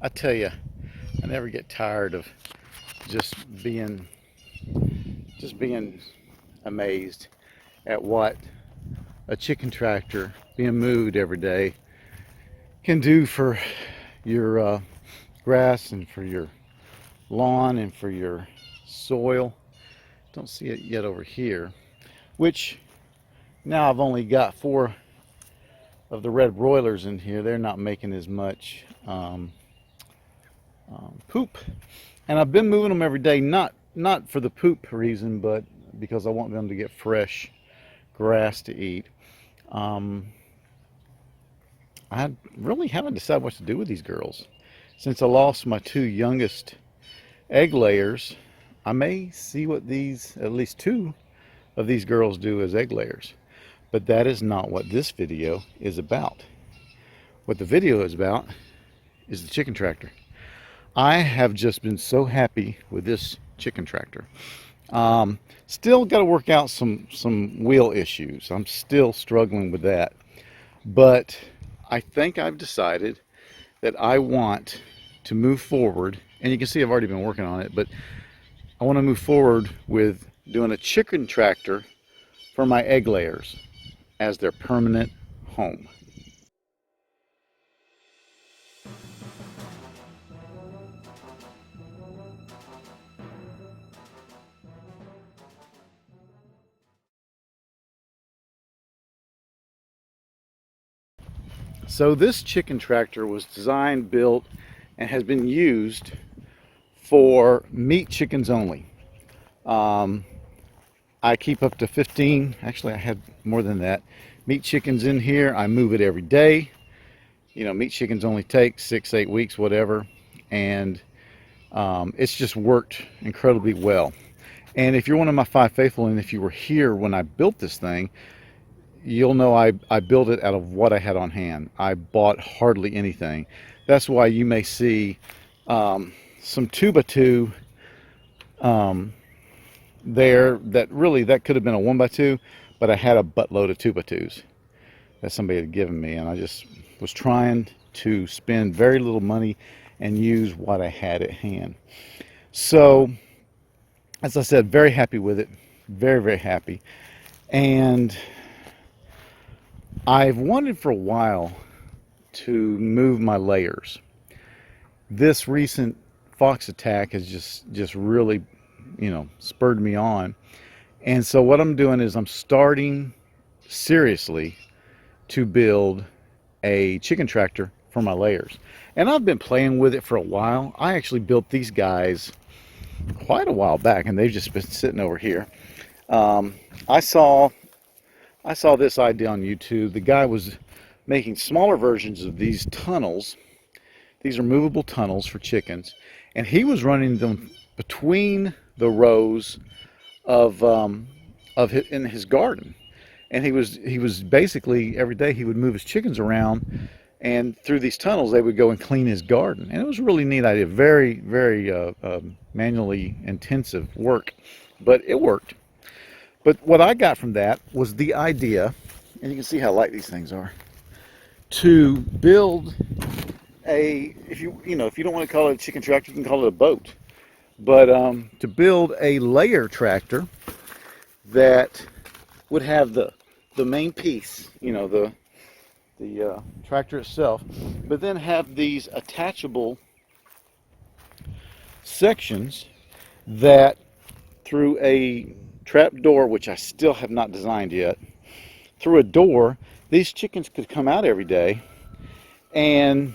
I tell you, I never get tired of just being just being amazed at what a chicken tractor being moved every day can do for your grass and for your lawn and for your soil. Don't see it yet over here, which now I've only got 4 of the red broilers in here. They're not making as much poop, and I've been moving them every day, not for the poop reason, but because I want them to get fresh grass to eat. I really haven't decided what to do with these girls. Since I lost my 2 youngest egg layers, I may see what at least 2 of these girls do as egg layers. But that is not what this video is about. What the video is about is the chicken tractor. I have just been so happy with this chicken tractor. Still got to work out some wheel issues. I'm still struggling with that. But I think I've decided that I want to move forward, and you can see I've already been working on it, but I want to move forward with doing a chicken tractor for my egg layers as their permanent home. So this chicken tractor was designed, built, and has been used for meat chickens only. I keep up to 15, actually I had more than that, meat chickens in here. I move it every day. You know, meat chickens only take 6-8 weeks, whatever, and it's just worked incredibly well. And if you're one of my 5 faithful, and if you were here when I built this thing, you'll know I built it out of what I had on hand. I bought hardly anything. That's why you may see some 2x2 there that could have been a 1x2, but I had a buttload of 2x2s that somebody had given me, and I just was trying to spend very little money and use what I had at hand. So, as I said, very happy with it. Very, very happy. And I've wanted for a while to move my layers. This recent fox attack has just really, spurred me on. And so what I'm doing is I'm starting seriously to build a chicken tractor for my layers. And I've been playing with it for a while. I actually built these guys quite a while back, and they've just been sitting over here. I saw this idea on YouTube. The guy was making smaller versions of these tunnels. These are movable tunnels for chickens, and he was running them between the rows in his garden. And he was basically every day he would move his chickens around, and through these tunnels they would go and clean his garden. And it was a really neat idea. Very, very manually intensive work, but it worked. But what I got from that was the idea, and you can see how light these things are, to build if you don't want to call it a chicken tractor, you can call it a boat. But to build a layer tractor that would have the main piece, the tractor itself, but then have these attachable sections that through a trap door, which I still have not designed yet, through a door, these chickens could come out every day and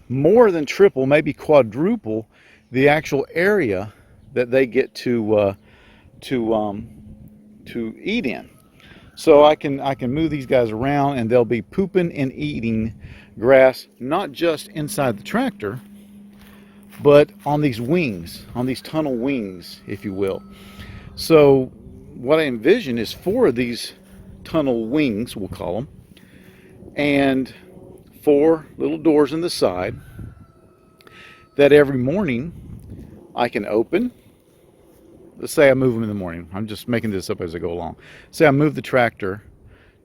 more than triple, maybe quadruple the actual area that they get to eat in. So I can move these guys around, and they'll be pooping and eating grass, not just inside the tractor, but on these wings, on these tunnel wings, if you will. So what I envision is 4 of these tunnel wings, we'll call them, and 4 little doors in the side that every morning I can open. Let's say I move them in the morning. I'm just making this up as I go along. Say I move the tractor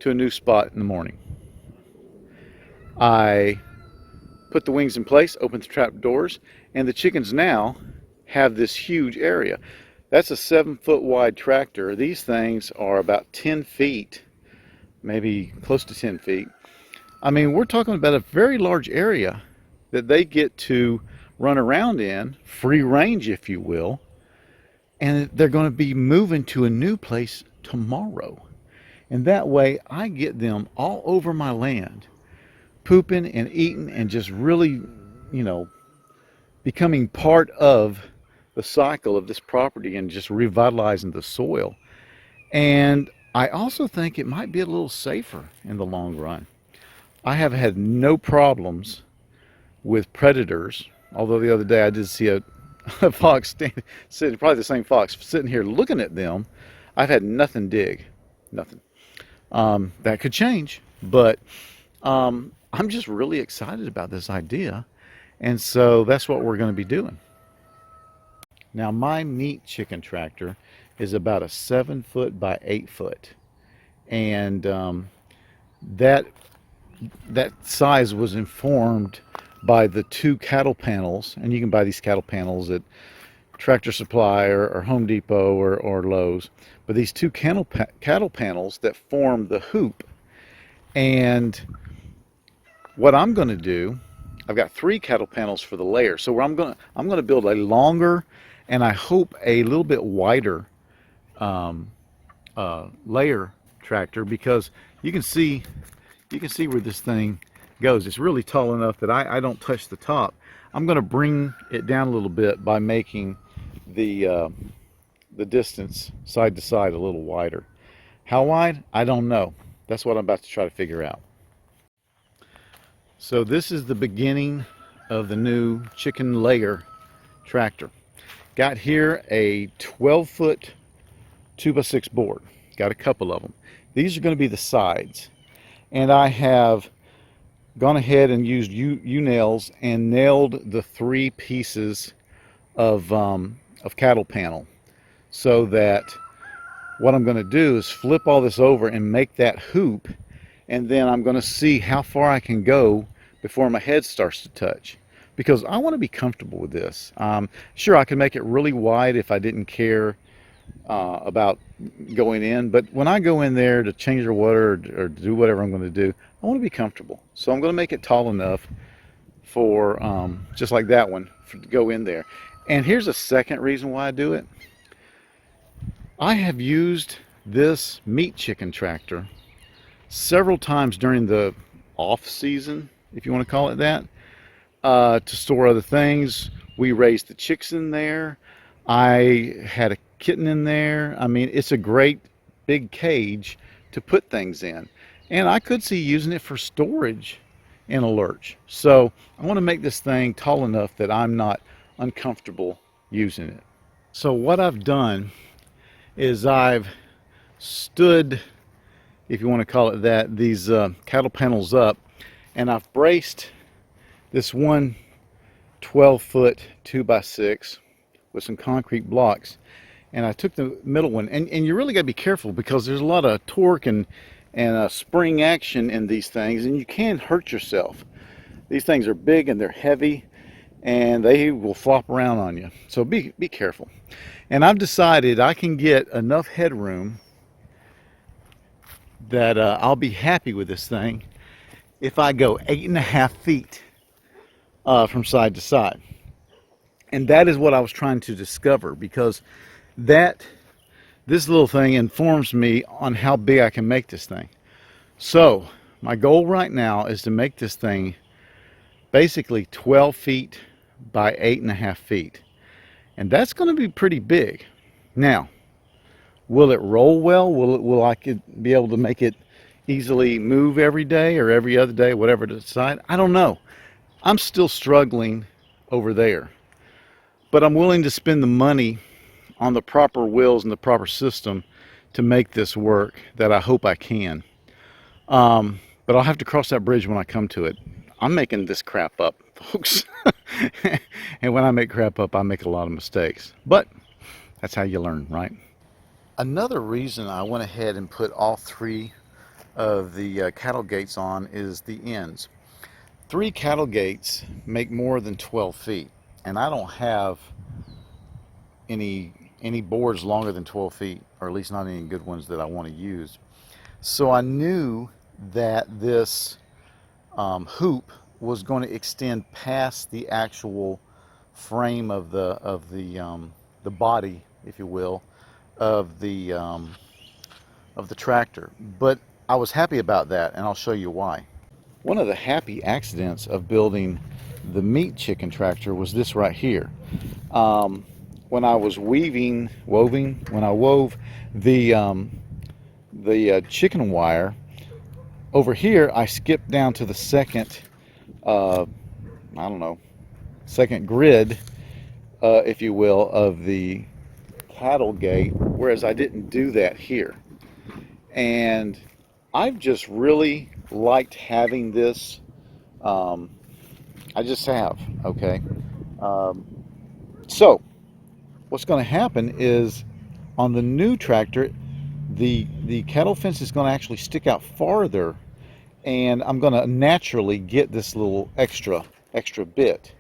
to a new spot in the morning. I put the wings in place, open the trap doors, and the chickens now have this huge area. That's a 7-foot wide tractor. These things are about 10 feet, maybe close to 10 feet. I mean, we're talking about a very large area that they get to run around in, free range, if you will, and they're going to be moving to a new place tomorrow. And that way I get them all over my land, pooping and eating and just really, you know, becoming part of the cycle of this property and just revitalizing the soil. And I also think it might be a little safer in the long run. I have had no problems with predators, although the other day I did see a fox sitting, probably the same fox, sitting here looking at them. I've had nothing dig, nothing. That could change, but I'm just really excited about this idea, and so that's what we're going to be doing. Now, my meat chicken tractor is about a 7-foot by 8-foot, and that size was informed by the 2 cattle panels, and you can buy these cattle panels at Tractor Supply or Home Depot or Lowe's. But these 2 cattle panels that form the hoop. And what I'm going to do, I've got 3 cattle panels for the layer. So I'm going to build a longer and I hope a little bit wider layer tractor, because you can see where this thing goes. It's really tall enough that I don't touch the top. I'm going to bring it down a little bit by making the distance side to side a little wider. How wide? I don't know. That's what I'm about to try to figure out. So this is the beginning of the new chicken layer tractor. Got here a 12-foot 2x6 board. Got a couple of them. These are going to be the sides. And I have gone ahead and used U-nails and nailed the 3 pieces of cattle panel, so that what I'm going to do is flip all this over and make that hoop, and then I'm going to see how far I can go before my head starts to touch, because I want to be comfortable with this. Sure, I could make it really wide if I didn't care about going in, but when I go in there to change the water or do whatever I'm going to do, I want to be comfortable. So I'm going to make it tall enough for just like that one to go in there. And here's a second reason why I do it. I have used this meat chicken tractor several times during the off season, if you want to call it that, to store other things. We raised the chicks in there. I had a kitten in there. I mean, it's a great big cage to put things in. And I could see using it for storage in a lurch. So I want to make this thing tall enough that I'm not uncomfortable using it. So what I've done is I've stood, if you want to call it that, these cattle panels up, and I've braced this one 12-foot 2x6 with some concrete blocks, and I took the middle one, and you really got to be careful, because there's a lot of torque and spring action in these things, and you can hurt yourself. These things are big and they're heavy, and they will flop around on you, so be careful. And I've decided I can get enough headroom that I'll be happy with this thing if I go 8.5 feet from side to side. And that is what I was trying to discover, because this little thing informs me on how big I can make this thing. So my goal right now is to make this thing basically 12 feet by 8.5 feet. And that's going to be pretty big. Now, will it roll well? Will I be able to make it easily move every day or every other day, whatever to decide? I don't know. I'm still struggling over there. But I'm willing to spend the money on the proper wheels and the proper system to make this work, that I hope I can. But I'll have to cross that bridge when I come to it. I'm making this crap up, folks. And when I make crap up, I make a lot of mistakes. But that's how you learn, right? Another reason I went ahead and put all 3 of the cattle gates on is the ends. 3 cattle gates make more than 12 feet, and I don't have any boards longer than 12 feet, or at least not any good ones that I want to use. So I knew that this hoop was going to extend past the actual frame of the body, if you will, of the tractor. But I was happy about that, and I'll show you why. One of the happy accidents of building the meat chicken tractor was this right here. When I was when I wove the chicken wire over here, I skipped down to the second, I don't know, second grid, if you will, of the cattle gate, whereas I didn't do that here. And I've just really liked having this. I just have, okay. So what's going to happen is on the new tractor, the cattle fence is going to actually stick out farther, and I'm going to naturally get this little extra bit.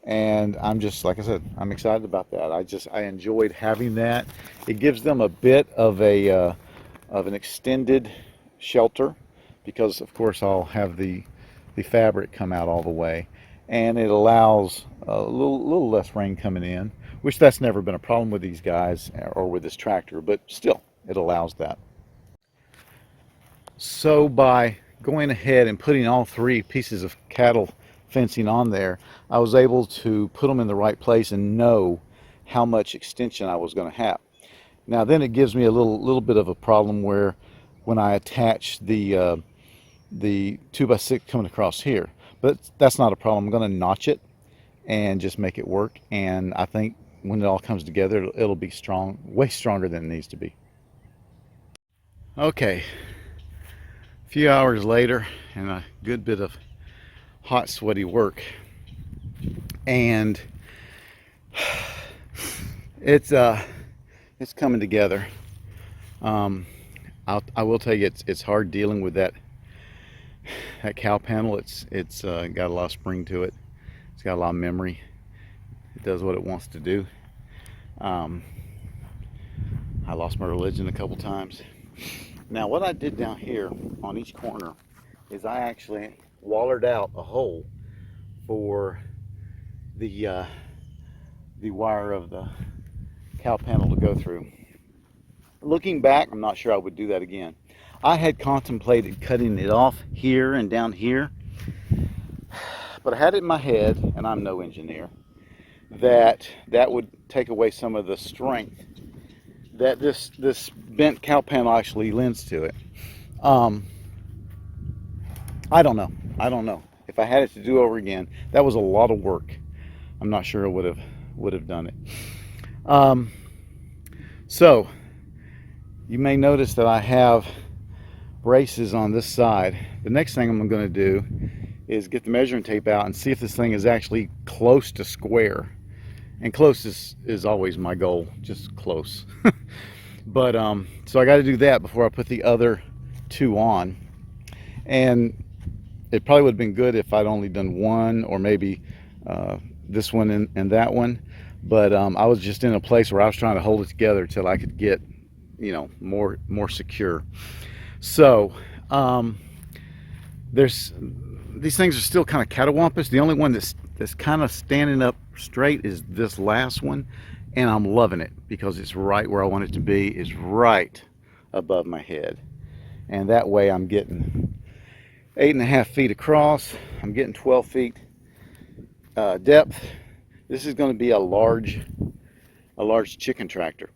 And I'm just, like I said, I'm excited about that. I enjoyed having that. It gives them a bit of an extended shelter, because of course I'll have the fabric come out all the way, and it allows a little less rain coming in, which that's never been a problem with these guys or with this tractor, but still it allows that. So by going ahead and putting all 3 pieces of cattle fencing on there, I was able to put them in the right place and know how much extension I was going to have. Now then, it gives me a little bit of a problem where when I attach the 2x6 coming across here, but that's not a problem. I'm going to notch it and just make it work, and I think when it all comes together, it'll be strong, way stronger than it needs to be. Okay, a few hours later, and a good bit of hot, sweaty work, and it's coming together. I will tell you, it's hard dealing with that cow panel. It's got a lot of spring to it. It's got a lot of memory. It does what it wants to do. I lost my religion a couple times. Now what I did down here on each corner is I actually wallered out a hole for the wire of the cow panel to go through. Looking back, I'm not sure I would do that again. I had contemplated cutting it off here and down here, but I had it in my head, and I'm no engineer, that would take away some of the strength that this bent cow panel actually lends to it. I don't know. If I had it to do over again, that was a lot of work. I'm not sure I would have done it. So you may notice that I have braces on this side. The next thing I'm going to do is get the measuring tape out and see if this thing is actually close to square. And close is always my goal, just close. But so I got to do that before I put the other 2 on. And it probably would have been good if I'd only done one, or maybe this one and that one. But I was just in a place where I was trying to hold it together till I could get, you know, more secure. So these things are still kind of catawampus. The only one that's kind of standing up straight is this last one, and I'm loving it because it's right where I want it to be. It's right above my head, and that way I'm getting 8.5 feet across. I'm getting 12 feet depth. This is going to be a large chicken tractor.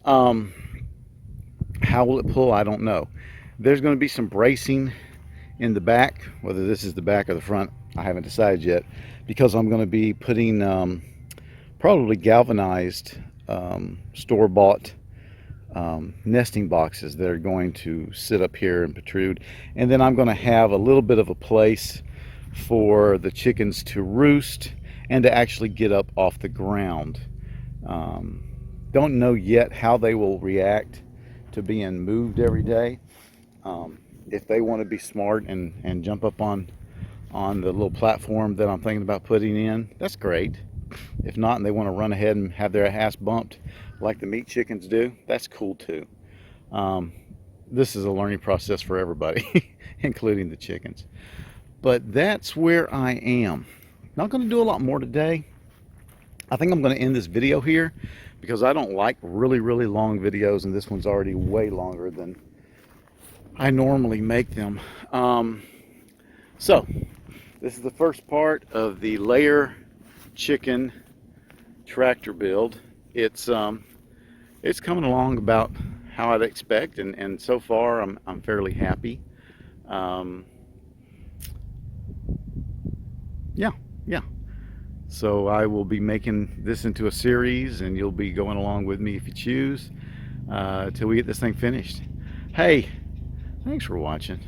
How will it pull? I don't know. There's going to be some bracing in the back. Whether this is the back or the front, I haven't decided yet, because I'm going to be putting probably galvanized store-bought nesting boxes that are going to sit up here and protrude, and then I'm going to have a little bit of a place for the chickens to roost and to actually get up off the ground. Don't know yet how they will react to being moved every day. If they want to be smart and jump up on on the little platform that I'm thinking about putting in, that's great. If not, and they want to run ahead and have their ass bumped like the meat chickens do, that's cool too. This is a learning process for everybody, including the chickens. But that's where I am. Not going to do a lot more today. I think I'm going to end this video here because I don't like really, really long videos, and this one's already way longer than I normally make them. So, this is the first part of the layer chicken tractor build. It's coming along about how I'd expect, and so far I'm fairly happy. Yeah. So I will be making this into a series, and you'll be going along with me if you choose, till we get this thing finished. Hey, thanks for watching.